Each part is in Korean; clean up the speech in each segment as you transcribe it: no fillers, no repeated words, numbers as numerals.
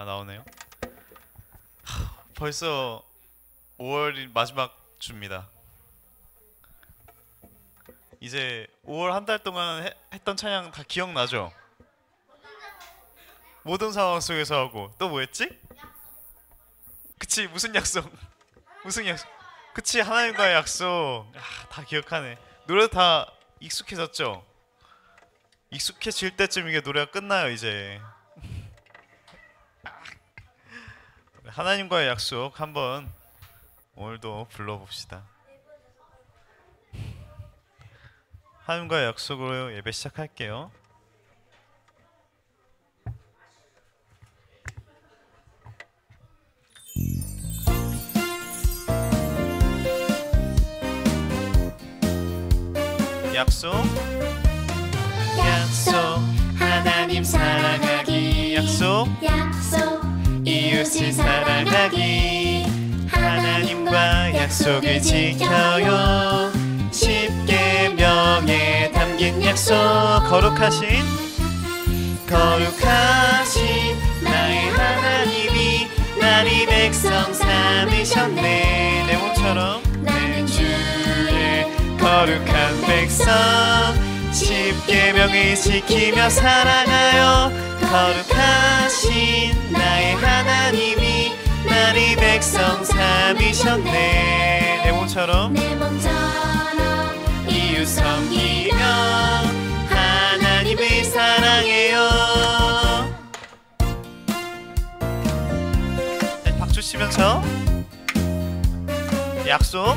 나오네요. 벌써 5월 마지막 주입니다. 이제 5월 한 달 동안 했던 찬양 다 기억나죠? 모든 상황 속에서 하고 또 뭐 했지? 그치, 무슨 약속? 무슨 약속? 그치, 하나님과의 약속. 다 기억하네. 노래 다 익숙해졌죠? 익숙해질 때쯤 이게 노래가 끝나요 이제. 하나님과의 약속 한번 오늘도 불러봅시다. 하나님과의 약속으로 예배 시작할게요. 약속, 약속, 하나님 사랑하기. 약속, 약속, 이웃을 사랑하기. 하나님과 약속을 지켜요. 십계명에 담긴 약속. 거룩하신 나의 하나님이 나를 백성 삼으셨네. 내 몸처럼 나는 주의 거룩한 백성. 십계명을 지키며 살아가요. 거룩하신 나의 하나님이 나를 백성 삼으셨네. 내 몸처럼 내 몸처럼 이웃 섬기며 하나님을 사랑해요. 네, 박수 치면서 약속,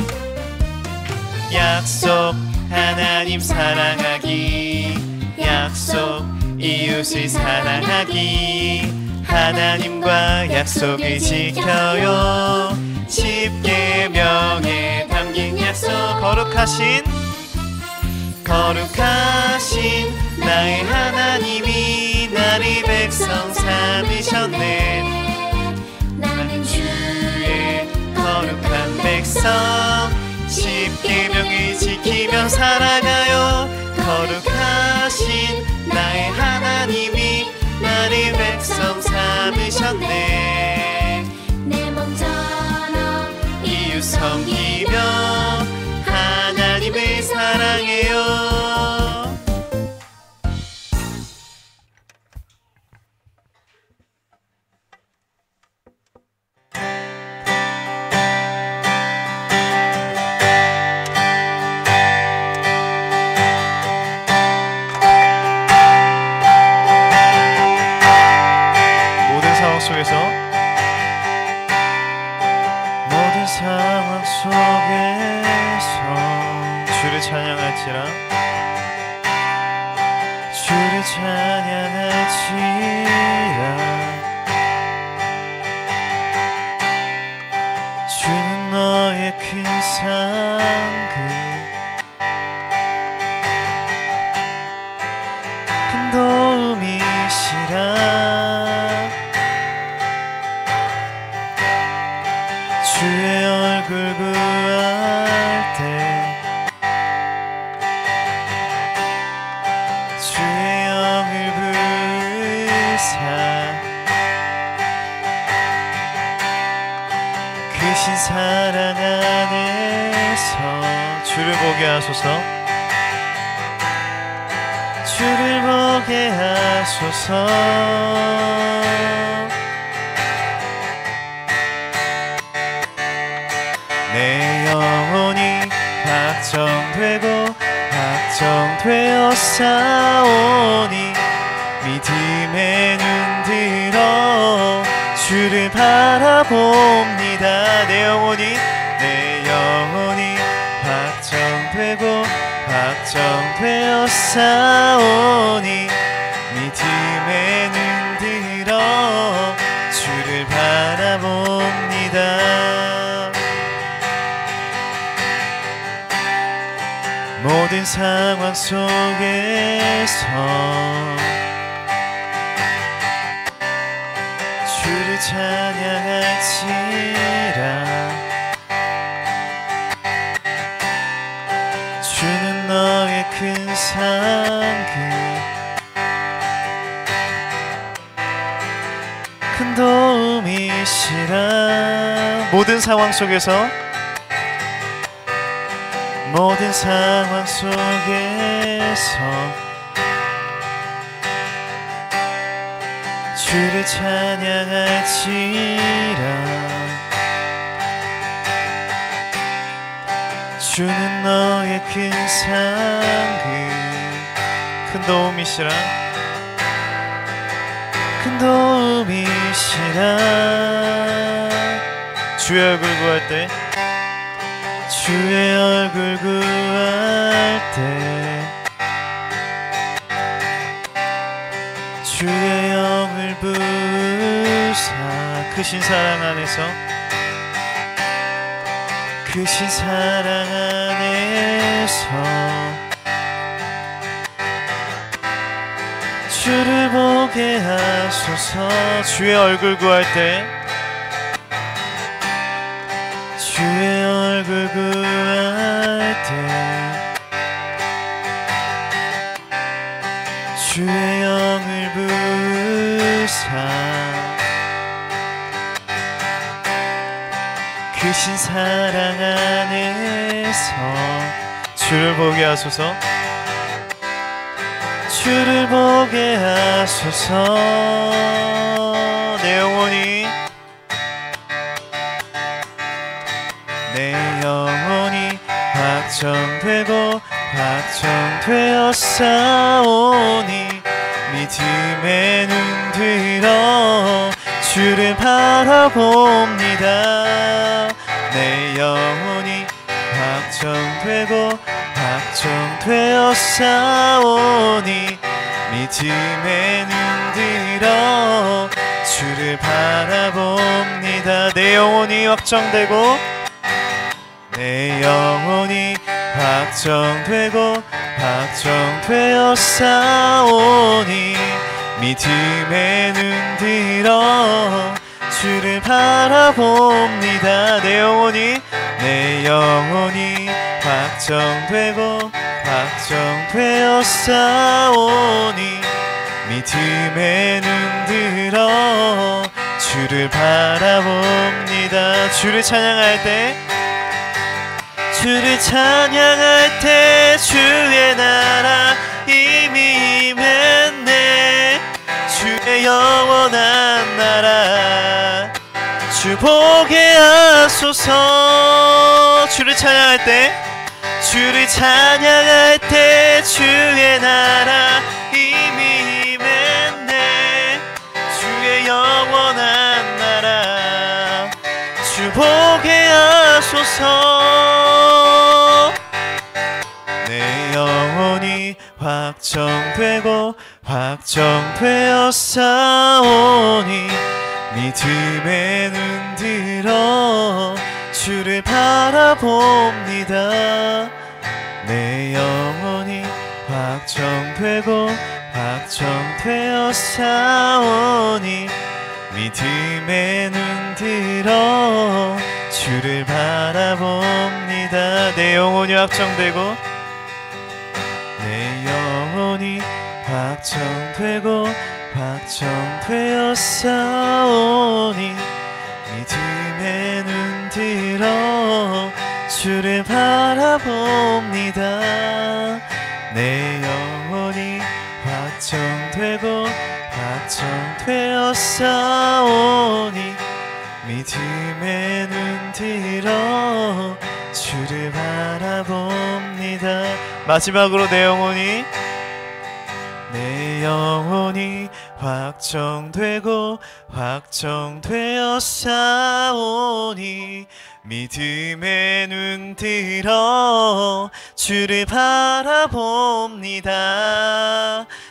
약속, 하나님 사랑하기. 약속, 이웃을 사랑하기. 하나님과 약속을 지켜요. 십계명에 담긴 약속. 거룩하신 나의 하나님이 나를 백성 삼으셨네. 나는 주의 거룩한 백성. 십계명을 지키며 살아가요. 거룩하신 나의 하나님이 나를 백성 삼으셨네. 내 몸처럼 이웃 섬기며 하나님을 사랑해요. 모든 상황 속에서 주를 찬양할지라. 주를 찬양할지라. 주는 너의 큰 상급 큰 도움이시라. 주의 얼굴 구할 때 주의 영을 불사 크신 사랑 안에서 주를 보게 하소서. 주를 보게 하소서. 내 영혼이 확정되어 싸우니 믿음의 눈 들어 주를 바라봅니다. 내 영혼이 확정되어 싸우니 믿음의 눈 들어 주를 바라봅니다. 모든 상황 속에서 주를 찬양할지라. 주는 너의 큰 상급 큰 도움 도움이시라. 모든 상황 속에서 모든 상황 속에서 주를 찬양할지라. 주는 너의 큰 상급 큰 도움이시라. 큰 도움이시라. 주의 얼굴 구할 때 주의 얼굴 구할 때 주의 영을 부으사 크신 사랑 안에서 크신 사랑 안에서 주를 보게 하소서. 주의 얼굴 구할 때 주의 얼굴 구할 때 주의 영을 부으사 크신 사랑 안에서 주를 보게 하소서. 주를 보게 하소서. 내 영혼이 확정되고 확정되어 싸우니 믿음의 눈 들어 주를 바라봅니다. 내 영혼이 확정되고 확정되어 싸우니 믿음의 눈 들어 주를 바라봅니다. 내 영혼이 확정되고 내 영혼이 확정되고 확정되어 싸우니 믿음의 눈 들어 주를 바라봅니다. 내 영혼이 확정되고 확정되어 싸우니 믿음의 눈 들어 주를 바라봅니다. 주를 찬양할 때 주의 나라 이미 임했네. 주의 영원한 나라 주 보게 하소서. 주를 찬양할 때 주의 나라 이미 임했네. 주의 영원한 나라 주 보게 하소서. 내 영혼이 확정되고 확정되어 싸우니 믿음의 눈 들어 주를 바라봅니다. 내 영혼이 확정되고 확정되어 싸우니 믿음의 눈 들어 주를 바라봅니다. 내 영혼이 확정되고 내 영혼이 확정되고 확정되어 싸우니 믿음의 눈 들어 주를 바라봅니다. 내 영혼이 확정되고 확정되어 싸우니 믿음의 눈 들어 주를 바라봅니다. 마지막으로 내 영혼이 확정되고 확정되어 싸우니 믿음의 눈 들어 주를 바라봅니다.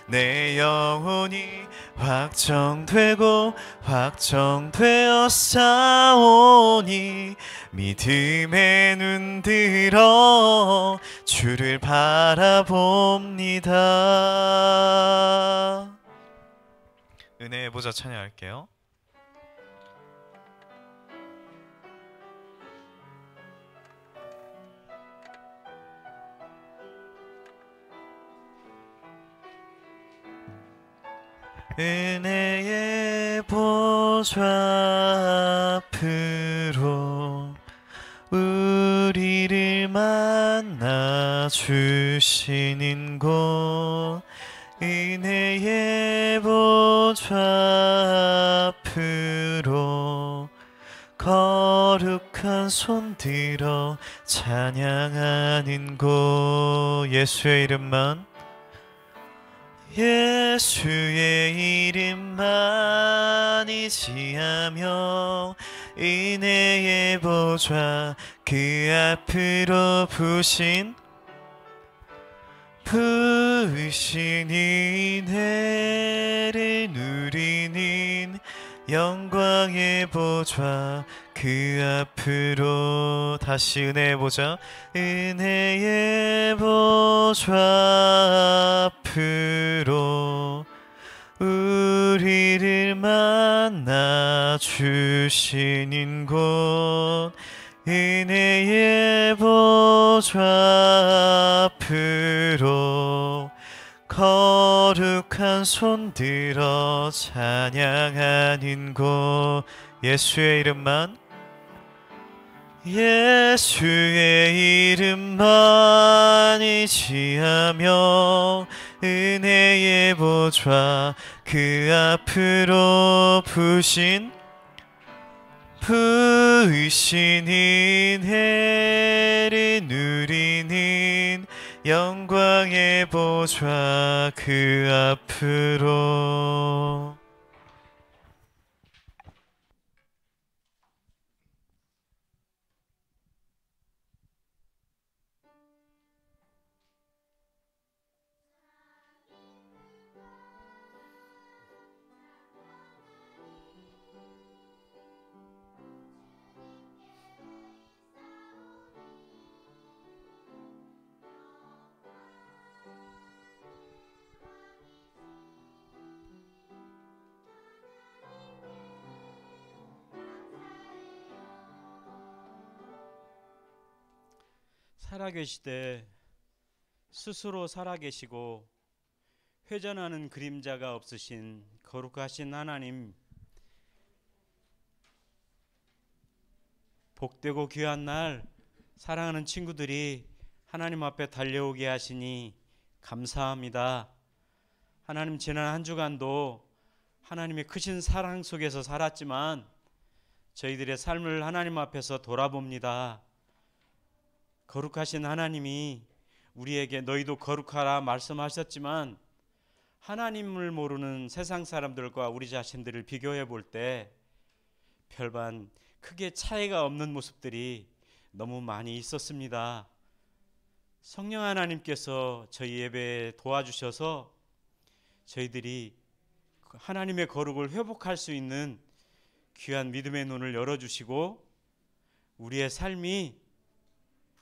내 영혼이 확정되고 확정되어 싸우니 믿음의 눈 들어 주를 바라봅니다. 은혜의 보좌 찬양할게요. 은혜의 보좌 보좌 앞으로 우리를 만나 주시는 곳 은혜의 보좌 앞으로 거룩한 손 들어 찬양하는 곳 예수의 이름만 예수의 이름만 의지하며 은혜의 보좌 그 앞으로 부으신 은혜를 누리는 영광의 보좌 그 앞으로 다시 은혜의 보좌 은혜의 보좌 앞으로 우리를 만나 주시는 곳 은혜의 보좌 앞으로 거룩한 손 들어 찬양하는 곳 예수의 이름만 예수의 이름만 의지하며 은혜의 보좌 그 앞으로 부으신 은혜를 누리는 영광의 보좌 그 앞으로 살아계시되 스스로 살아계시고 회전하는 그림자가 없으신 거룩하신 하나님, 복되고 귀한 날 사랑하는 친구들이 하나님 앞에 달려오게 하시니 감사합니다. 하나님, 지난 한 주간도 하나님의 크신 사랑 속에서 살았지만 저희들의 삶을 하나님 앞에서 돌아봅니다. 거룩하신 하나님이 우리에게 너희도 거룩하라 말씀하셨지만 하나님을 모르는 세상 사람들과 우리 자신들을 비교해 볼 때 별반 크게 차이가 없는 모습들이 너무 많이 있었습니다. 성령 하나님께서 저희 예배에 도와주셔서 저희들이 하나님의 거룩을 회복할 수 있는 귀한 믿음의 눈을 열어주시고 우리의 삶이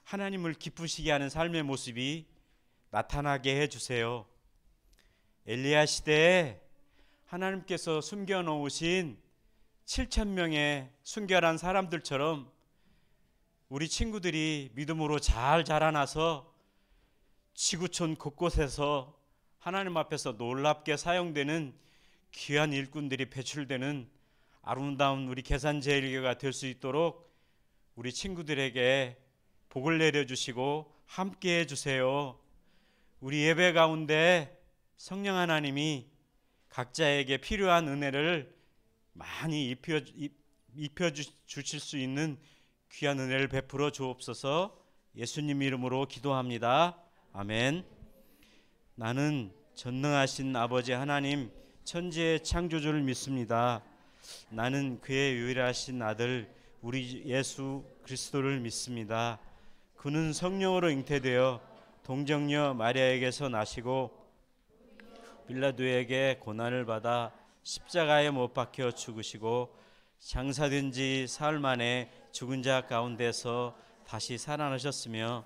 하나님을 기쁘시게 하는 삶의 모습이 나타나게 해주세요. 엘리야 시대에 하나님께서 숨겨놓으신 7,000명의 순결한 사람들처럼 우리 친구들이 믿음으로 잘 자라나서 지구촌 곳곳에서 하나님 앞에서 놀랍게 사용되는 귀한 일꾼들이 배출되는 아름다운 우리 계산제일교회가 될 수 있도록 우리 친구들에게 복을 내려주시고 함께 해주세요. 우리 예배 가운데 성령 하나님이 각자에게 필요한 은혜를 많이 입혀 주실 수 있는 귀한 은혜를 베풀어 주옵소서. 예수님 이름으로 기도합니다. 아멘. 나는 전능하신 아버지 하나님 천지의 창조주를 믿습니다. 나는 그의 유일하신 아들 우리 예수 그리스도를 믿습니다. 그는 성령으로 잉태되어 동정녀 마리아에게서 나시고 빌라도에게 고난을 받아 십자가에 못 박혀 죽으시고 장사된 지 사흘 만에 죽은 자 가운데서 다시 살아나셨으며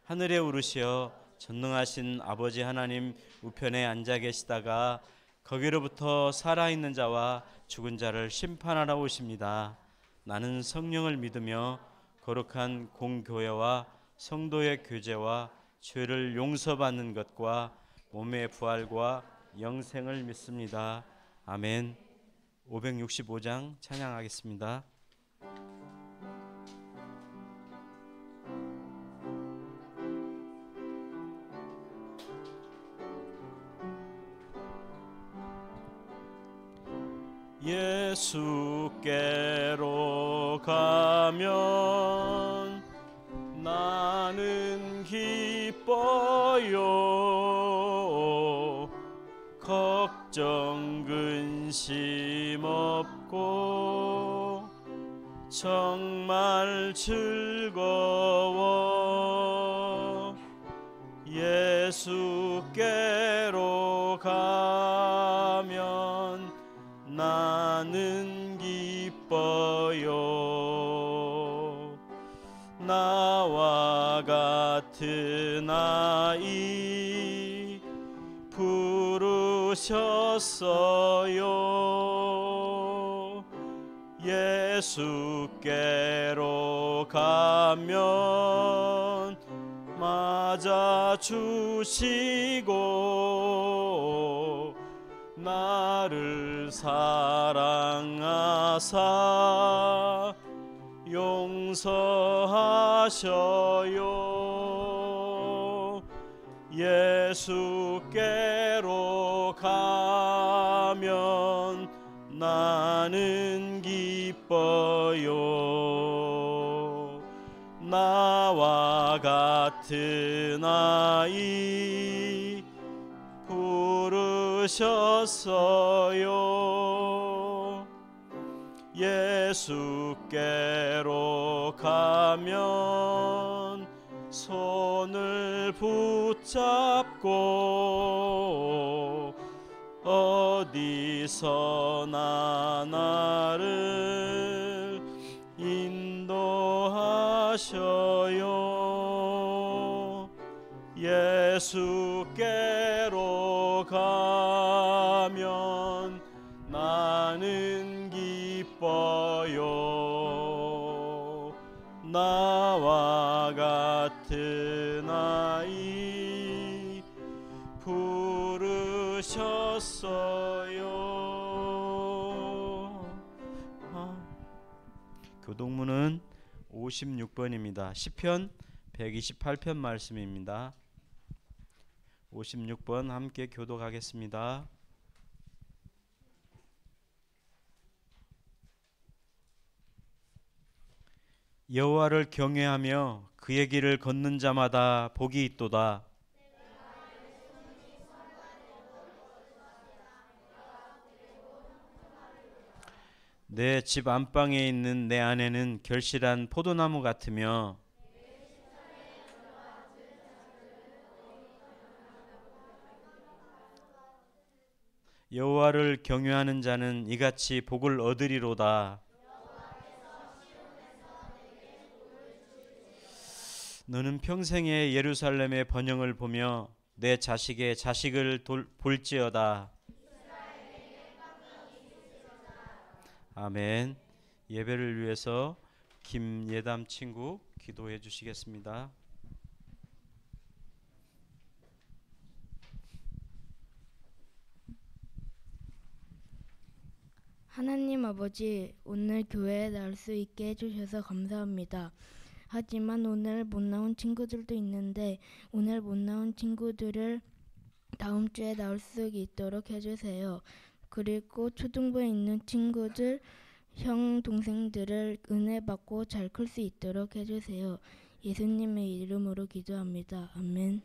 하늘에 오르시어 전능하신 아버지 하나님 우편에 앉아 계시다가 거기로부터 살아있는 자와 죽은 자를 심판하러 오십니다. 나는 성령을 믿으며 거룩한 공교회와 성도의 교제와 죄를 용서받는 것과 몸의 부활과 영생을 믿습니다. 아멘. 565장 찬양하겠습니다. 예수께로 가면 나는 기뻐요. 걱정 근심 없고 정말 즐거워. 예수께로 가면 나는 기뻐요. 나와 같은 아이 부르셨어요. 예수께로 가면 맞아 주시고 나를 사랑하사 용서하셔요. 예수께로 가면 나는 기뻐요. 나와 같은 아이 부르셨어요. 예수께로 가면 손을 붙잡고 어디서나 나를 인도하셔요. 예수께로 가면 나는 기뻐요. 나와 같은 아이 부르셨어요. 교동문은 56번입니다. 시편 128편 말씀입니다. 56번 함께 교독하겠습니다. 여호와를 경외하며 그의 길을 걷는 자마다 복이 있도다. 내 집 안방에 있는 내 아내는 결실한 포도나무 같으며 여호와를 경외하는 자는 이같이 복을 얻으리로다. 너는 평생에 예루살렘의 번영을 보며 내 자식의 자식을 볼지어다. 아멘. 예배를 위해서 김예담 친구 기도해 주시겠습니다. 하나님 아버지, 오늘 교회에 나올 수 있게 해주셔서 감사합니다. 하지만 오늘 못 나온 친구들도 있는데 오늘 못 나온 친구들을 다음 주에 나올 수 있도록 해주세요. 그리고 초등부에 있는 친구들, 형, 동생들을 은혜 받고 잘 클 수 있도록 해주세요. 예수님의 이름으로 기도합니다. 아멘.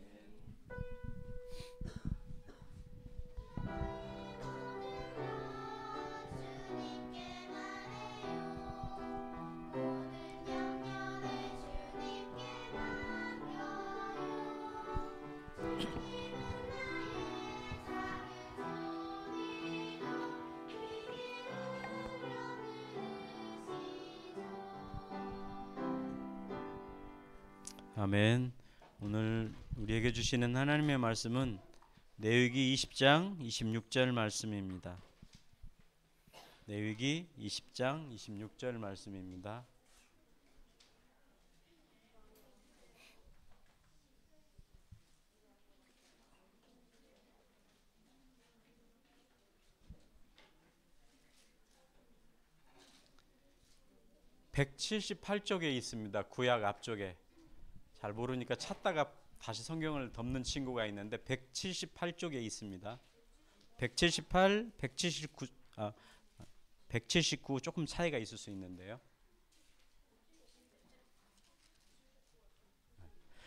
아멘. 오늘 우리에게 주시는 하나님의 말씀은 레위기 20장 26절 말씀입니다. 레위기 20장 26절 말씀입니다. 178쪽에 있습니다. 구약 앞쪽에. 잘 모르니까 찾다가 다시 성경을 덮는 친구가 있는데 178쪽에 있습니다. 178, 179, 179 조금 차이가 있을 수 있는데요.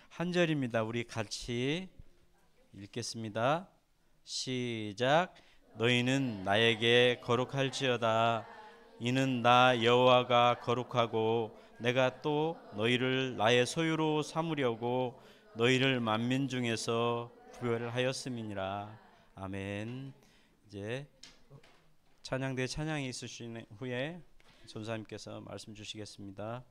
한 절입니다. 우리 같이 읽겠습니다. 시작. 너희는 나에게 거룩할지어다. 이는 나 여호와가 거룩하고 내가 또 너희를 나의 소유로 삼으려고 너희를 만민 중에서 구별하였음이니라. 아멘. 이제 찬양대 찬양이 있으신 후에 전사님께서 말씀 주시겠습니다.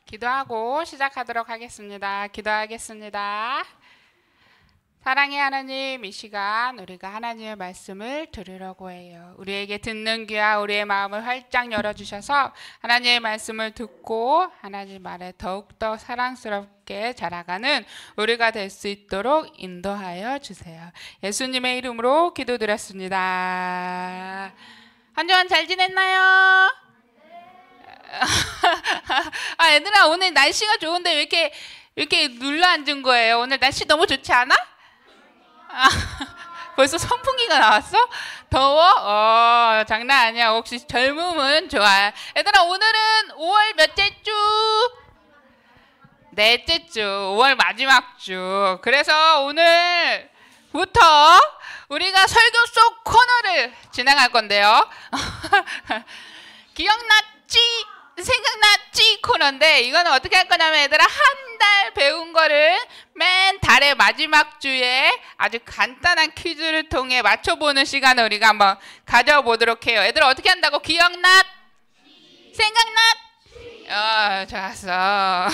기도하고 시작하도록 하겠습니다. 기도하겠습니다. 사랑의 하나님, 이 시간 우리가 하나님의 말씀을 들으려고 해요. 우리에게 듣는 귀와 우리의 마음을 활짝 열어주셔서 하나님의 말씀을 듣고 하나님 말에 더욱더 사랑스럽게 자라가는 우리가 될 수 있도록 인도하여 주세요. 예수님의 이름으로 기도드렸습니다. 한 주간 잘 지냈나요? 아, 얘들아, 오늘 날씨가 좋은데 왜 이렇게 눌러 앉은 거예요? 오늘 날씨 너무 좋지 않아? 아, 벌써 선풍기가 나왔어? 더워? 장난 아니야. 혹시 젊음은 좋아. 얘들아, 오늘은 5월 몇째 주? 넷째 주, 5월 마지막 주. 그래서 오늘부터 우리가 설교 속 코너를 진행할 건데요. 기억났지? 생각났지? 코너인데 이거는 어떻게 할 거냐면 얘들아, 한 달 배운 거를 맨 달의 마지막 주에 아주 간단한 퀴즈를 통해 맞춰보는 시간을 우리가 한번 가져보도록 해요. 얘들아, 어떻게 한다고? 기억났? 생각났? 좋았어.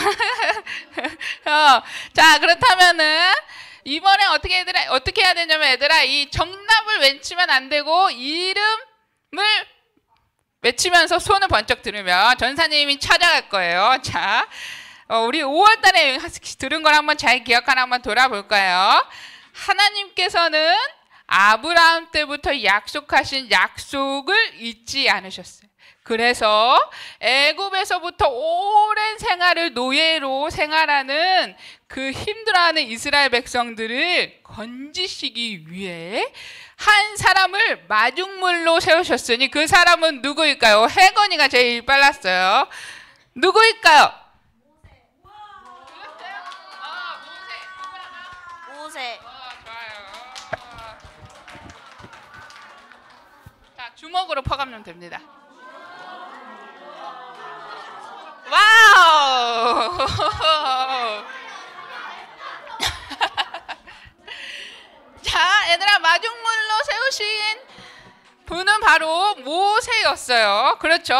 자, 그렇다면은 이번에 어떻게 해야 되냐면 얘들아, 이 정답을 외치면 안 되고 이름을 외치면서 손을 번쩍 들으면 전사님이 찾아갈 거예요. 자, 우리 5월 달에 들은 걸 한번 잘 기억하나 한번 돌아볼까요? 하나님께서는 아브라함 때부터 약속하신 약속을 잊지 않으셨어요. 그래서 애굽에서부터 오랜 생활을 노예로 생활하는 그 힘들어하는 이스라엘 백성들을 건지시기 위해 한 사람을 마중물로 세우셨으니 그 사람은 누구일까요? 혜건이가 제일 빨랐어요. 누구일까요? 주먹으로 퍼가면 됩니다. 와우! 자, 얘들아, 마중물로 세우신 분은 바로 모세였어요. 그렇죠?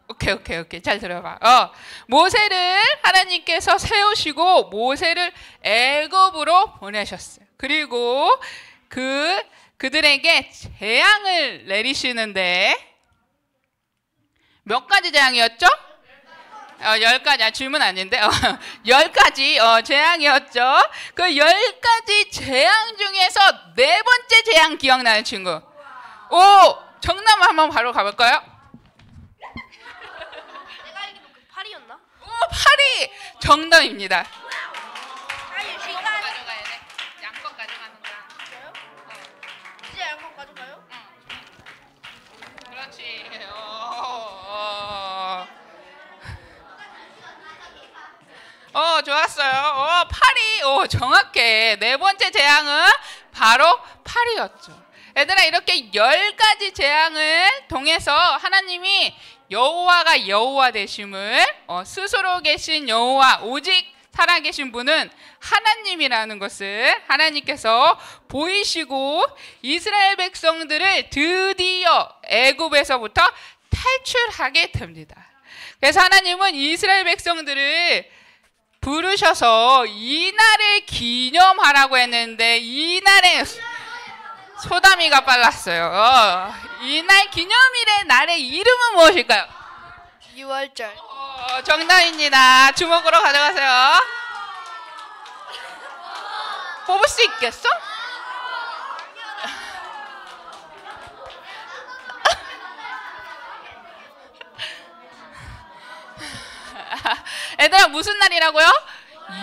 오케이. 잘 들어봐. 모세를 하나님께서 세우시고 모세를 애굽으로 보내셨어요. 그리고 그들에게 재앙을 내리시는데 몇 가지 재앙이었죠? 10가지. 질문 아닌데. 10가지 재앙이었죠. 그 10가지 재앙 중에서 4번째 재앙 기억나는 친구. 오, 정답 한번 바로 가볼까요? 내가 알기로 그 팔이었나? 오, 파리 정답입니다. 아니 이거 가져가야 돼. 양껏 가져가는 거야. 진짜요? 진짜 양말 가져가요? 그렇지. 좋았어요. 파리. 정확해. 4번째 재앙은 바로 파리였죠. 얘들아, 이렇게 10가지 재앙을 통해서 하나님이 여호와가 여호와 되심을 스스로 계신 여호와, 오직 살아계신 분은 하나님이라는 것을 하나님께서 보이시고 이스라엘 백성들을 드디어 애굽에서부터 탈출하게 됩니다. 그래서 하나님은 이스라엘 백성들을 부르셔서 이날을 기념하라고 했는데 이날에 소담이가 빨랐어요. 이날 기념일의 날의 이름은 무엇일까요? 6월절. 정답입니다. 주먹으로 가져가세요. 뽑을 수 있겠어? 얘들아, 무슨 날이라고요?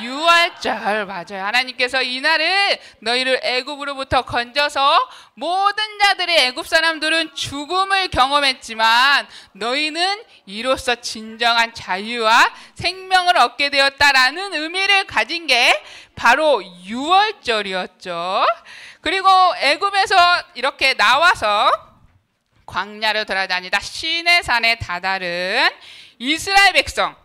6월절. 맞아요. 하나님께서 이 날을 너희를 애굽으로부터 건져서 모든 자들의 애굽 사람들은 죽음을 경험했지만 너희는 이로써 진정한 자유와 생명을 얻게 되었다라는 의미를 가진 게 바로 6월절이었죠. 그리고 애굽에서 이렇게 나와서 광야로 돌아다니다 시내산에 다다른 이스라엘 백성,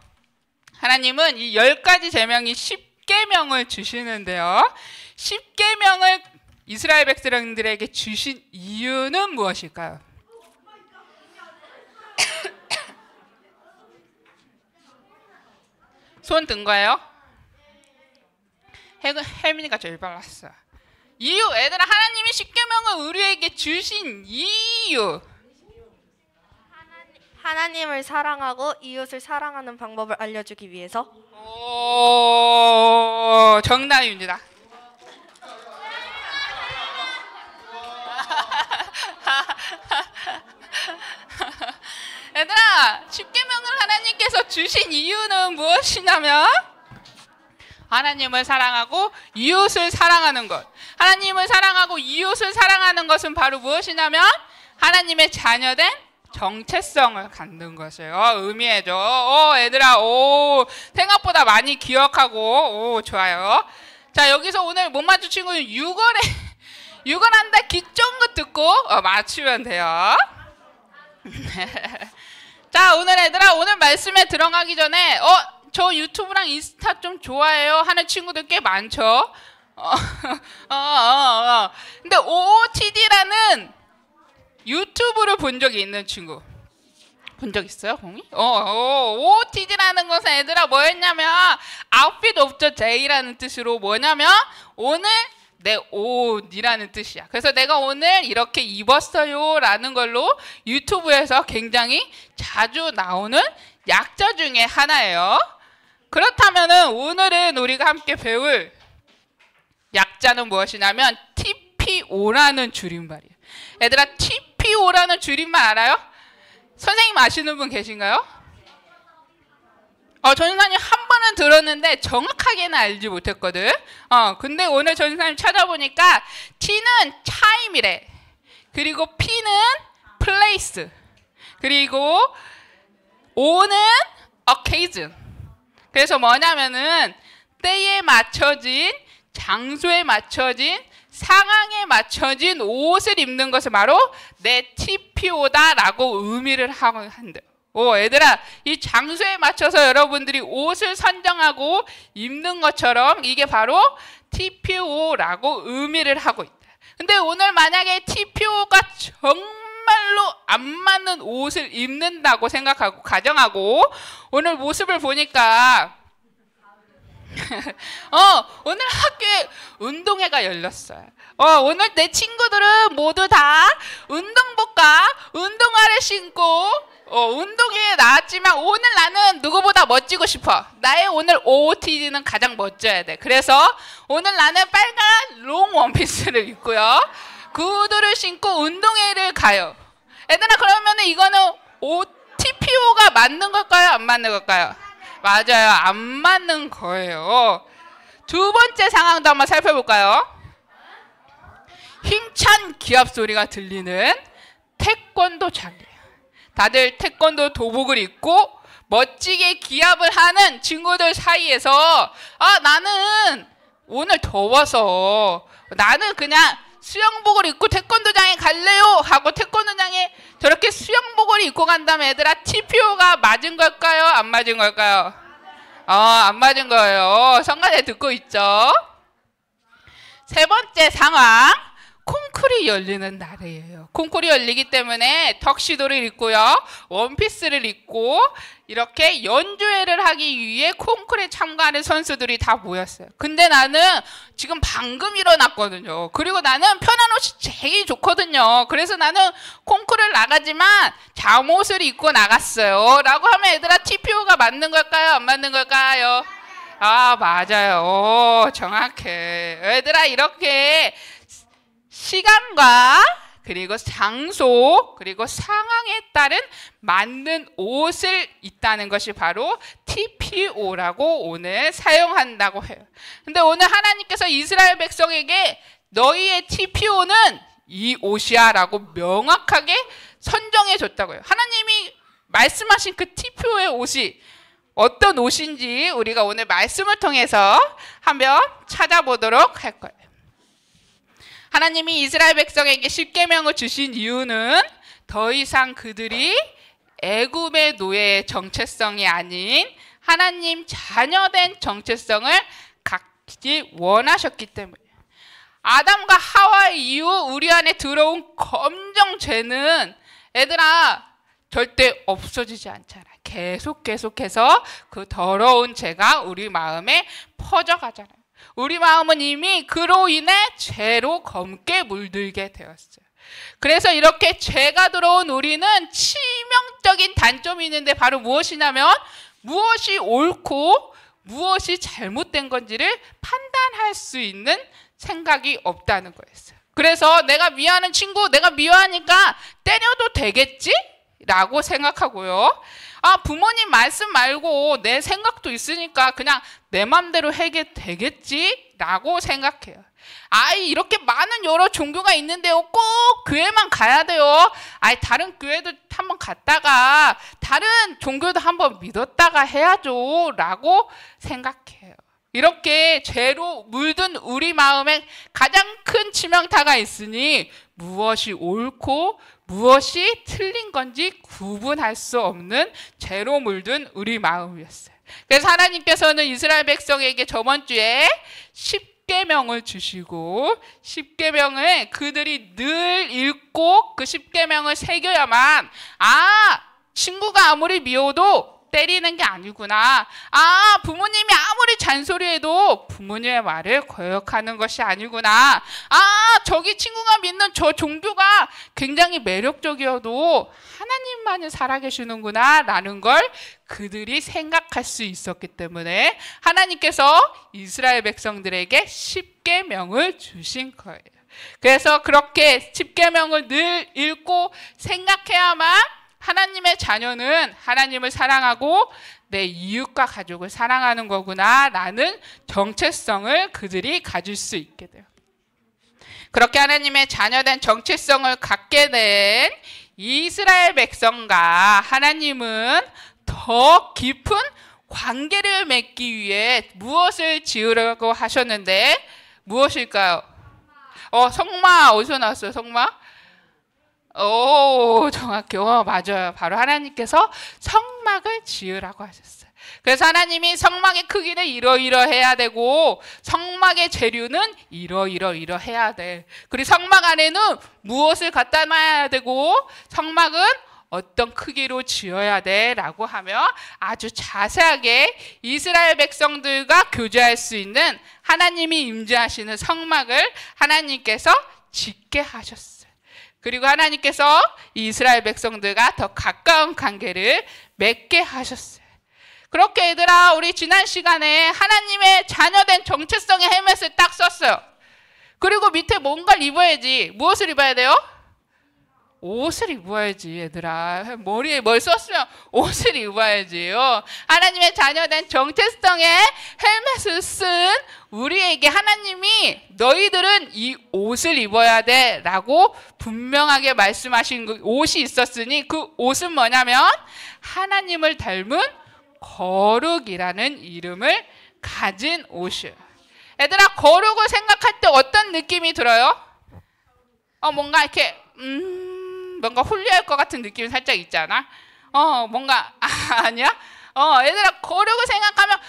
하나님은 이 10가지 제명이 10계명을 주시는데요. 10계명을 이스라엘 백성들에게 주신 이유는 무엇일까요? 손 든 거예요? 혜민이가 제일 빨랐어. 이유, 얘들아, 하나님이 10계명을 우리에게 주신 이유. 하나님을 사랑하고 이웃을 사랑하는 방법을 알려주기 위해서. 오, 정답입니다. 얘들아, 10계명을 하나님께서 주신 이유는 무엇이냐면 하나님을 사랑하고 이웃을 사랑하는 것. 하나님을 사랑하고 이웃을 사랑하는 것은 바로 무엇이냐면 하나님의 자녀된 정체성을 갖는 것이에요. 의미해줘. 얘들아, 생각보다 많이 기억하고, 좋아요. 자, 여기서 오늘 못 맞춘 친구는 6월 한다 기정긋 듣고 맞추면 돼요. 자, 오늘 얘들아, 오늘 말씀에 들어가기 전에 저 유튜브랑 인스타 좀 좋아해요 하는 친구들 꽤 많죠. 근데 OOTD라는 유튜브를 본 적이 있는 친구 본 적 있어요, 공이? OOTD라는 것은 얘들아 뭐였냐면 Outfit of the Day라는 뜻으로 뭐냐면 오늘 내 옷이라는 뜻이야. 그래서 내가 오늘 이렇게 입었어요 라는 걸로 유튜브에서 굉장히 자주 나오는 약자 중에 하나예요. 그렇다면은 오늘은 우리가 함께 배울 약자는 무엇이냐면 TPO라는 줄임말이에요. 얘들아, TPO라는 줄임말 알아요? 선생님 아시는 분 계신가요? 전사님 한 번은 들었는데 정확하게는 알지 못했거든. 근데 오늘 전사님 찾아보니까 T는 time이래. 그리고 P는 place. 그리고 O는 occasion. 그래서 뭐냐면은 때에 맞춰진, 장소에 맞춰진 상황에 맞춰진 옷을 입는 것을 바로 내 TPO다라고 의미를 하고 한대요. 얘들아, 이 장소에 맞춰서 여러분들이 옷을 선정하고 입는 것처럼 이게 바로 TPO라고 의미를 하고 있다. 근데 오늘 만약에 TPO가 정말로 안 맞는 옷을 입는다고 생각하고 가정하고 오늘 모습을 보니까 오늘 학교에 운동회가 열렸어요. 오늘 내 친구들은 모두 다 운동복과 운동화를 신고 운동회에 나왔지만 오늘 나는 누구보다 멋지고 싶어. 나의 오늘 OOTD는 가장 멋져야 돼. 그래서 오늘 나는 빨간 롱 원피스를 입고요. 구두를 신고 운동회를 가요. 얘들아, 그러면 이거는 TPO가 맞는 걸까요? 안 맞는 걸까요? 맞아요. 안 맞는 거예요. 두 번째 상황도 한번 살펴볼까요? 힘찬 기합 소리가 들리는 태권도장이에요. 다들 태권도 도복을 입고 멋지게 기합을 하는 친구들 사이에서 나는 오늘 더워서 나는 그냥 수영복을 입고 태권도장에 갈래요 하고 태권도장에 저렇게 수영복을 입고 간다면 얘들아, TPO가 맞은 걸까요? 안 맞은 걸까요? 안 맞은 거예요. 성가대 듣고 있죠? 세 번째 상황, 콩쿨이 열리는 날이에요. 콩쿨이 열리기 때문에 턱시도를 입고요, 원피스를 입고 이렇게 연주회를 하기 위해 콩쿨에 참가하는 선수들이 다 모였어요. 근데 나는 지금 방금 일어났거든요. 그리고 나는 편한 옷이 제일 좋거든요. 그래서 나는 콩쿨을 나가지만 잠옷을 입고 나갔어요. 라고 하면 얘들아, TPO가 맞는 걸까요? 안 맞는 걸까요? 맞아요. 정확해. 얘들아, 이렇게 시간과 그리고 장소 그리고 상황에 따른 맞는 옷을 입다는 것이 바로 TPO라고 오늘 사용한다고 해요. 근데 오늘 하나님께서 이스라엘 백성에게 너희의 TPO는 이 옷이야 라고 명확하게 선정해 줬다고 해요. 하나님이 말씀하신 그 TPO의 옷이 어떤 옷인지 우리가 오늘 말씀을 통해서 한번 찾아보도록 할 거예요. 하나님이 이스라엘 백성에게 십계명을 주신 이유는 더 이상 그들이 애굽의 노예의 정체성이 아닌 하나님 자녀된 정체성을 갖기 원하셨기 때문이에요. 아담과 하와 이후 우리 안에 들어온 검정죄는 얘들아 절대 없어지지 않잖아. 계속해서 그 더러운 죄가 우리 마음에 퍼져가잖아요. 우리 마음은 이미 그로 인해 죄로 검게 물들게 되었어요. 그래서 이렇게 죄가 들어온 우리는 치명적인 단점이 있는데 바로 무엇이냐면 무엇이 옳고 무엇이 잘못된 건지를 판단할 수 있는 생각이 없다는 거였어요. 그래서 내가 미워하는 친구, 내가 미워하니까 때려도 되겠지? 라고 생각하고요. 부모님 말씀 말고 내 생각도 있으니까 그냥 내 맘대로 해게 되겠지? 라고 생각해요. 이렇게 많은 여러 종교가 있는데요. 꼭 교회만 가야 돼요. 다른 교회도 한번 갔다가 다른 종교도 한번 믿었다가 해야죠. 라고 생각해요. 이렇게 죄로 물든 우리 마음에 가장 큰 치명타가 있으니 무엇이 옳고 무엇이 틀린 건지 구분할 수 없는 죄로 물든 우리 마음이었어요. 그래서 하나님께서는 이스라엘 백성에게 저번 주에 십계명을 주시고 십계명을 그들이 늘 읽고 그 십계명을 새겨야만 친구가 아무리 미워도 때리는 게 아니구나. 부모님이 아무리 잔소리해도 부모님의 말을 거역하는 것이 아니구나. 저기 친구가 믿는 저 종교가 굉장히 매력적이어도 하나님만은 살아계시는구나 라는 걸 그들이 생각할 수 있었기 때문에 하나님께서 이스라엘 백성들에게 십계명을 주신 거예요. 그래서 그렇게 십계명을 늘 읽고 생각해야만 하나님의 자녀는 하나님을 사랑하고 내 이웃과 가족을 사랑하는 거구나 라는 정체성을 그들이 가질 수 있게 돼요. 그렇게 하나님의 자녀된 정체성을 갖게 된 이스라엘 백성과 하나님은 더 깊은 관계를 맺기 위해 무엇을 지으려고 하셨는데 무엇일까요? 성막 어디서 나왔어요? 성막? 오, 정확히. 맞아요. 바로 하나님께서 성막을 지으라고 하셨어요. 그래서 하나님이 성막의 크기는 이러이러해야 되고 성막의 재료는 이러이러해야 돼. 그리고 성막 안에는 무엇을 갖다 놔야 되고 성막은 어떤 크기로 지어야 돼 라고 하며 아주 자세하게 이스라엘 백성들과 교제할 수 있는 하나님이 임재하시는 성막을 하나님께서 짓게 하셨어요. 그리고 하나님께서 이스라엘 백성들과 더 가까운 관계를 맺게 하셨어요. 그렇게 얘들아, 우리 지난 시간에 하나님의 자녀된 정체성의 헬멧을 딱 썼어요. 그리고 밑에 뭔가를 입어야지. 무엇을 입어야 돼요? 옷을 입어야지 얘들아. 머리에 뭘 썼으면 옷을 입어야지요. 하나님의 자녀된 정체성의 헬멧을 쓴 우리에게 하나님이 너희들은 이 옷을 입어야 돼 라고 분명하게 말씀하신 그 옷이 있었으니 그 옷은 뭐냐면 하나님을 닮은 거룩이라는 이름을 가진 옷이에요. 얘들아, 거룩을 생각할 때 어떤 느낌이 들어요? 뭔가 이렇게 뭔가 홀리할 것 같은 느낌이 살짝 있잖아. 뭔가 아니야? 얘들아, 거룩을 생각하면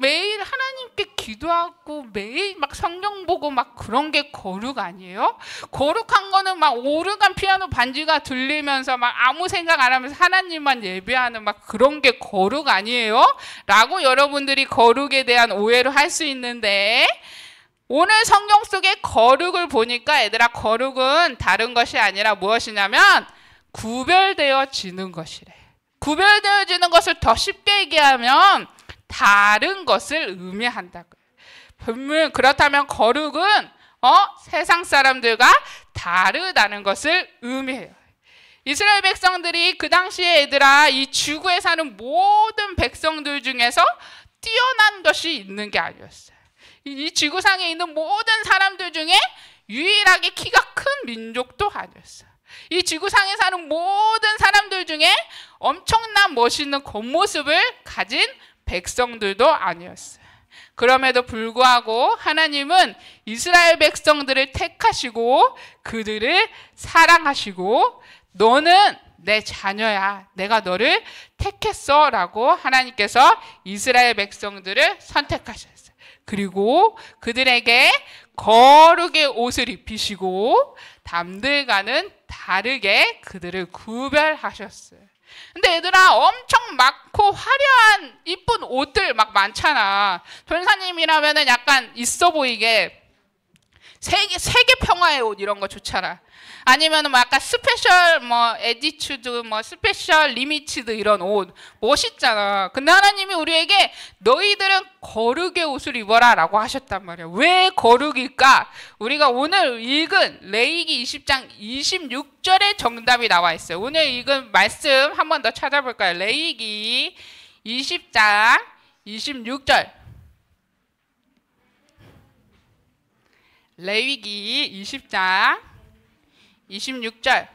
매일 하나님께 기도하고 매일 막 성경 보고 막 그런 게 거룩 아니에요? 거룩한 거는 막 오르간 피아노 반주가 들리면서 막 아무 생각 안 하면서 하나님만 예배하는 막 그런 게 거룩 아니에요? 라고 여러분들이 거룩에 대한 오해를 할 수 있는데 오늘 성경 속의 거룩을 보니까 얘들아, 거룩은 다른 것이 아니라 무엇이냐면 구별되어지는 것이래. 구별되어지는 것을 더 쉽게 얘기하면 다른 것을 의미한다고요. 그렇다면 거룩은 세상 사람들과 다르다는 것을 의미해요. 이스라엘 백성들이 그 당시에 얘들아, 이 지구에 사는 모든 백성들 중에서 뛰어난 것이 있는 게 아니었어요. 이 지구상에 있는 모든 사람들 중에 유일하게 키가 큰 민족도 아니었어요. 이 지구상에 사는 모든 사람들 중에 엄청난 멋있는 겉모습을 가진 백성들도 아니었어요. 그럼에도 불구하고 하나님은 이스라엘 백성들을 택하시고 그들을 사랑하시고 너는 내 자녀야, 내가 너를 택했어 라고 하나님께서 이스라엘 백성들을 선택하셨어요. 그리고 그들에게 거룩의 옷을 입히시고 남들과는 다르게 그들을 구별하셨어요. 근데 얘들아, 엄청 많고 화려한 이쁜 옷들 막 많잖아. 전사님이라면은 약간 있어 보이게 세계 평화의 옷 이런 거 좋잖아. 아니면은 뭐 약간 스페셜 에디튜드 스페셜 리미티드 이런 옷 멋있잖아. 근데 하나님이 우리에게 너희들은 거룩의 옷을 입어라 라고 하셨단 말이야. 왜 거룩일까? 우리가 오늘 읽은 레위기 20장 26절에 정답이 나와 있어요. 오늘 읽은 말씀 한 번 더 찾아볼까요? 레위기 20장 26절. 레위기 20장 26절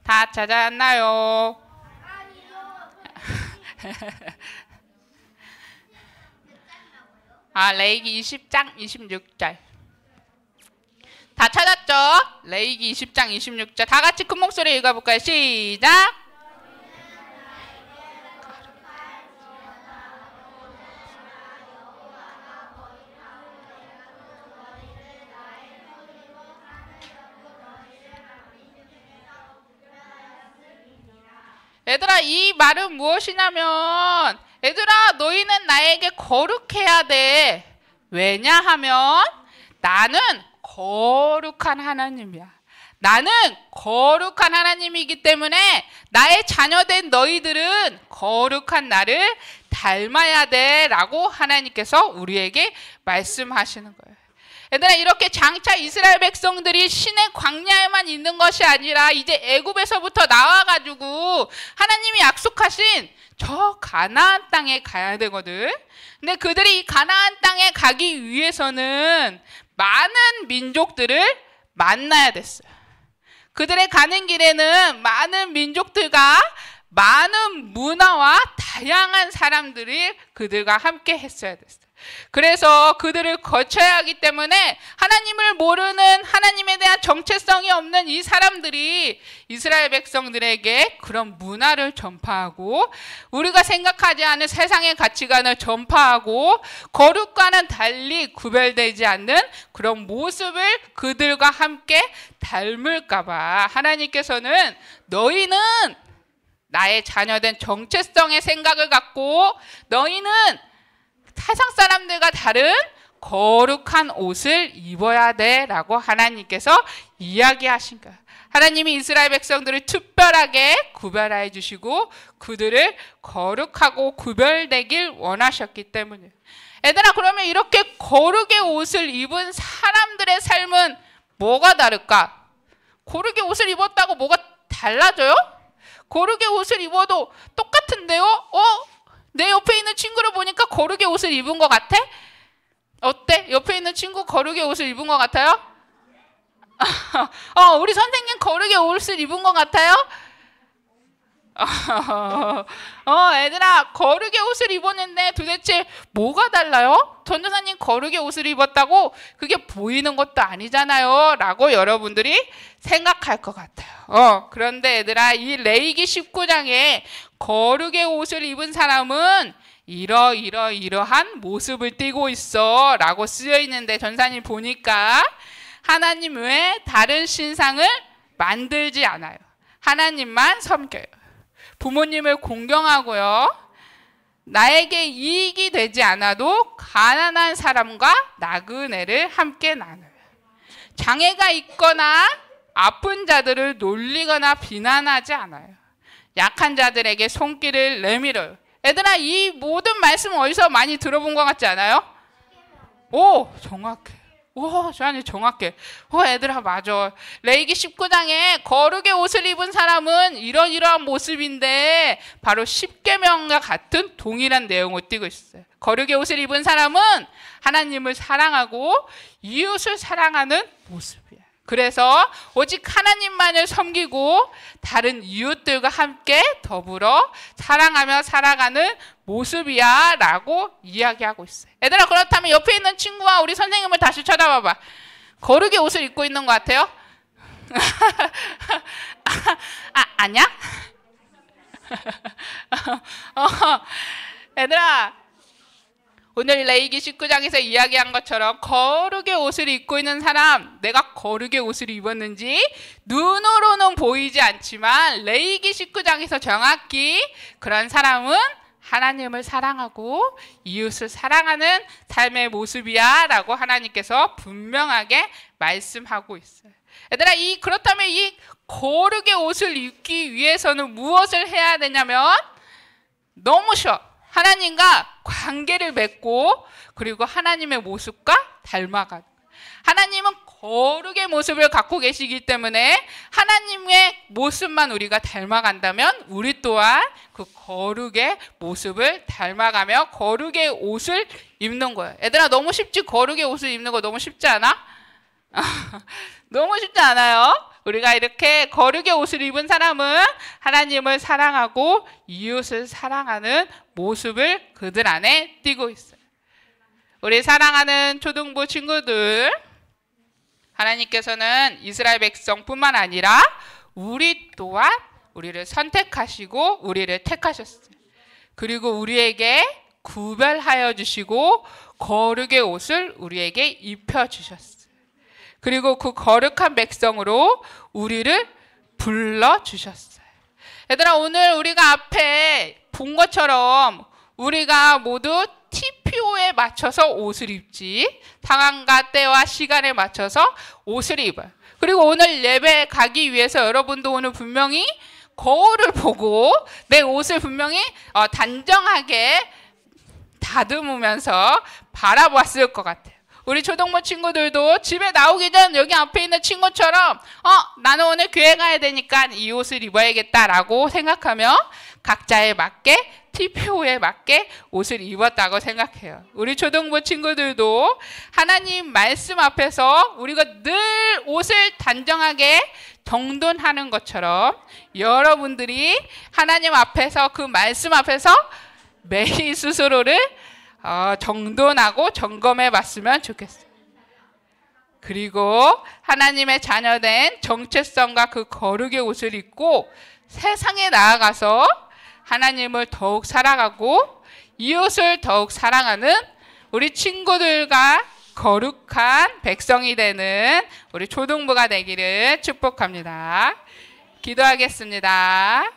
다 찾았나요? 레위기 20장 26절 다 찾았죠? 레위기 20장 26절 다 같이 큰 목소리 읽어볼까요? 시작! 얘들아, 이 말은 무엇이냐면 얘들아, 너희는 나에게 거룩해야 돼. 왜냐하면 나는 거룩한 하나님이야. 나는 거룩한 하나님이기 때문에 나의 자녀된 너희들은 거룩한 나를 닮아야 돼 라고 하나님께서 우리에게 말씀하시는 거예요. 얘들아, 이렇게 장차 이스라엘 백성들이 신의 광야에만 있는 것이 아니라 이제 애굽에서부터 나와가지고 하나님이 약속하신 저 가나안 땅에 가야 되거든. 근데 그들이 이 가나안 땅에 가기 위해서는 많은 민족들을 만나야 됐어요. 그들의 가는 길에는 많은 민족들과 많은 문화와 다양한 사람들이 그들과 함께 했어야 됐어요. 그래서 그들을 거쳐야 하기 때문에 하나님을 모르는, 하나님에 대한 정체성이 없는 이 사람들이 이스라엘 백성들에게 그런 문화를 전파하고 우리가 생각하지 않은 세상의 가치관을 전파하고 거룩과는 달리 구별되지 않는 그런 모습을 그들과 함께 닮을까 봐 하나님께서는 너희는 나의 자녀된 정체성의 생각을 갖고 너희는 세상 사람들과 다른 거룩한 옷을 입어야 돼 라고 하나님께서 이야기하신 거예요. 하나님이 이스라엘 백성들을 특별하게 구별해 주시고 그들을 거룩하고 구별되길 원하셨기 때문에. 얘들아, 그러면 이렇게 거룩의 옷을 입은 사람들의 삶은 뭐가 다를까? 거룩의 옷을 입었다고 뭐가 달라져요? 거룩의 옷을 입어도 똑같은데요? 내 옆에 있는 친구를 보니까 거룩의 옷을 입은 것 같아? 어때? 옆에 있는 친구 거룩의 옷을 입은 것 같아요? 우리 선생님 거룩의 옷을 입은 것 같아요? 얘들아, 거룩의 옷을 입었는데 도대체 뭐가 달라요? 전도사님 거룩의 옷을 입었다고 그게 보이는 것도 아니잖아요 라고 여러분들이 생각할 것 같아요. 그런데 얘들아, 이 레위기 19장에 거룩의 옷을 입은 사람은 이러한 모습을 띠고 있어 라고 쓰여 있는데, 전사님 보니까 하나님 외에 다른 신상을 만들지 않아요. 하나님만 섬겨요. 부모님을 공경하고요. 나에게 이익이 되지 않아도 가난한 사람과 나그네를 함께 나눠요. 장애가 있거나 아픈 자들을 놀리거나 비난하지 않아요. 약한 자들에게 손길을 내밀어요. 얘들아, 이 모든 말씀 어디서 많이 들어본 것 같지 않아요? 오, 정확해. 오, 저한테 정확해. 얘들아, 맞아. 레위기 19장에 거룩의 옷을 입은 사람은 이러한 모습인데 바로 십계명과 같은 동일한 내용을 띠고 있어요. 거룩의 옷을 입은 사람은 하나님을 사랑하고 이웃을 사랑하는 모습이야. 그래서 오직 하나님만을 섬기고 다른 이웃들과 함께 더불어 사랑하며 살아가는 모습이야 라고 이야기하고 있어요. 얘들아, 그렇다면 옆에 있는 친구와 우리 선생님을 다시 쳐다봐봐. 거룩의 옷을 입고 있는 것 같아요? 아니야? 얘들아, 오늘 레위기 19장에서 이야기한 것처럼 거룩의 옷을 입고 있는 사람, 내가 거룩의 옷을 입었는지 눈으로는 보이지 않지만 레위기 19장에서 정확히 그런 사람은 하나님을 사랑하고 이웃을 사랑하는 삶의 모습이야 라고 하나님께서 분명하게 말씀하고 있어요. 얘들아, 그렇다면 이 거룩의 옷을 입기 위해서는 무엇을 해야 되냐면 너무 쉬워. 하나님과 관계를 맺고 그리고 하나님의 모습과 닮아가는. 하나님은 거룩의 모습을 갖고 계시기 때문에 하나님의 모습만 우리가 닮아간다면 우리 또한 그 거룩의 모습을 닮아가며 거룩의 옷을 입는 거예요. 얘들아, 너무 쉽지? 거룩의 옷을 입는 거 너무 쉽지 않아? 너무 쉽지 않아요? 우리가 이렇게 거룩의 옷을 입은 사람은 하나님을 사랑하고 이웃을 사랑하는 모습을 그들 안에 띠고 있어요. 우리 사랑하는 초등부 친구들, 하나님께서는 이스라엘 백성뿐만 아니라 우리 또한 우리를 선택하시고 우리를 택하셨어요. 그리고 우리에게 구별하여 주시고 거룩의 옷을 우리에게 입혀주셨어요. 그리고 그 거룩한 백성으로 우리를 불러주셨어요. 얘들아, 오늘 우리가 앞에 본 것처럼 우리가 모두 TPO에 맞춰서 옷을 입지, 상황과 때와 시간에 맞춰서 옷을 입어요. 그리고 오늘 예배 가기 위해서 여러분도 오늘 분명히 거울을 보고 내 옷을 분명히 단정하게 다듬으면서 바라봤을 것 같아요. 우리 초등부 친구들도 집에 나오기 전 여기 앞에 있는 친구처럼 나는 오늘 교회 가야 되니까 이 옷을 입어야겠다라고 생각하며 각자에 맞게 TPO에 맞게 옷을 입었다고 생각해요. 우리 초등부 친구들도 하나님 말씀 앞에서 우리가 늘 옷을 단정하게 정돈하는 것처럼 여러분들이 하나님 앞에서 그 말씀 앞에서 매일 스스로를 정돈하고 점검해 봤으면 좋겠어요. 그리고 하나님의 자녀된 정체성과 그 거룩의 옷을 입고 세상에 나아가서 하나님을 더욱 사랑하고 이웃을 더욱 사랑하는 우리 친구들과 거룩한 백성이 되는 우리 초등부가 되기를 축복합니다. 기도하겠습니다.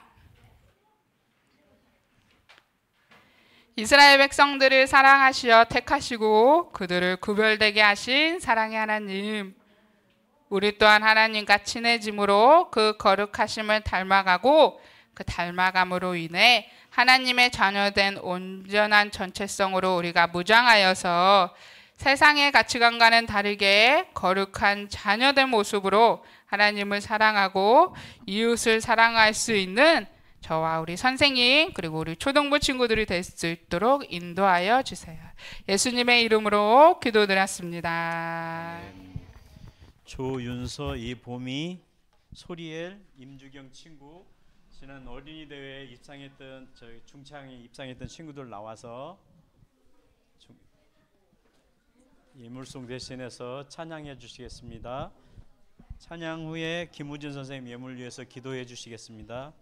이스라엘 백성들을 사랑하시어 택하시고 그들을 구별되게 하신 사랑의 하나님, 우리 또한 하나님과 친해짐으로 그 거룩하심을 닮아가고 그 닮아감으로 인해 하나님의 자녀된 온전한 전체성으로 우리가 무장하여서 세상의 가치관과는 다르게 거룩한 자녀된 모습으로 하나님을 사랑하고 이웃을 사랑할 수 있는 저와 우리 선생님 그리고 우리 초등부 친구들이 될 수 있도록 인도하여 주세요. 예수님의 이름으로 기도드렸습니다. 조윤서, 이보미, 소리엘, 임주경 친구, 지난 어린이 대회에 입상했던 저희 중창에 입상했던 친구들 나와서 예물송 대신해서 찬양해 주시겠습니다. 찬양 후에 김우진 선생님 예물 위해서 기도해 주시겠습니다.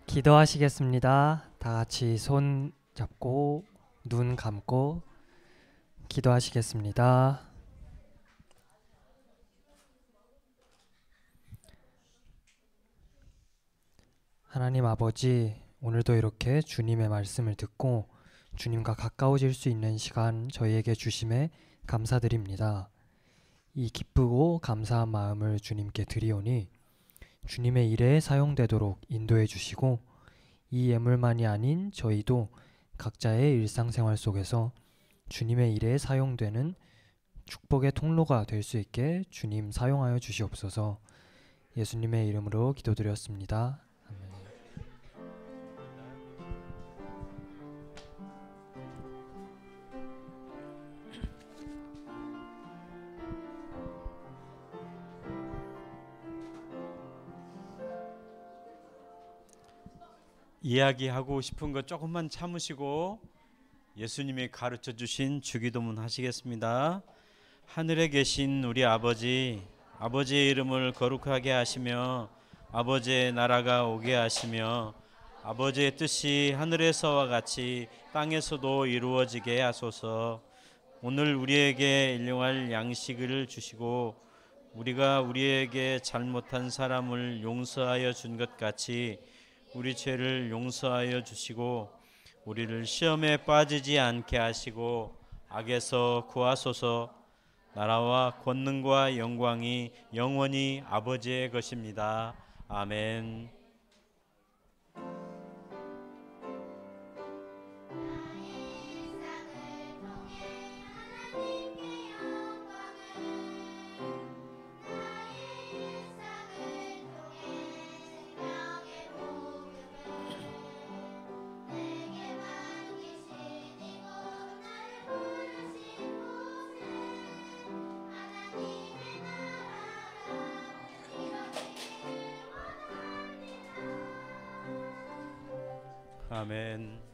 기도하시겠습니다. 다 같이 손 잡고 눈 감고 기도하시겠습니다. 하나님 아버지, 오늘도 이렇게 주님의 말씀을 듣고 주님과 가까워질 수 있는 시간 저희에게 주심에 감사드립니다. 이 기쁘고 감사한 마음을 주님께 드리오니 주님의 일에 사용되도록 인도해 주시고 이 예물만이 아닌 저희도 각자의 일상생활 속에서 주님의 일에 사용되는 축복의 통로가 될 수 있게 주님 사용하여 주시옵소서. 예수님의 이름으로 기도드렸습니다. 아멘. 이야기하고 싶은 거 조금만 참으시고 예수님이 가르쳐 주신 주기도문 하시겠습니다. 하늘에 계신 우리 아버지, 아버지의 이름을 거룩하게 하시며 아버지의 나라가 오게 하시며 아버지의 뜻이 하늘에서와 같이 땅에서도 이루어지게 하소서. 오늘 우리에게 일용할 양식을 주시고 우리가 우리에게 잘못한 사람을 용서하여 준 것 같이 우리 죄를 용서하여 주시고 우리를 시험에 빠지지 않게 하시고 악에서 구하소서. 나라와 권능과 영광이 영원히 아버지의 것입니다. 아멘. 아멘.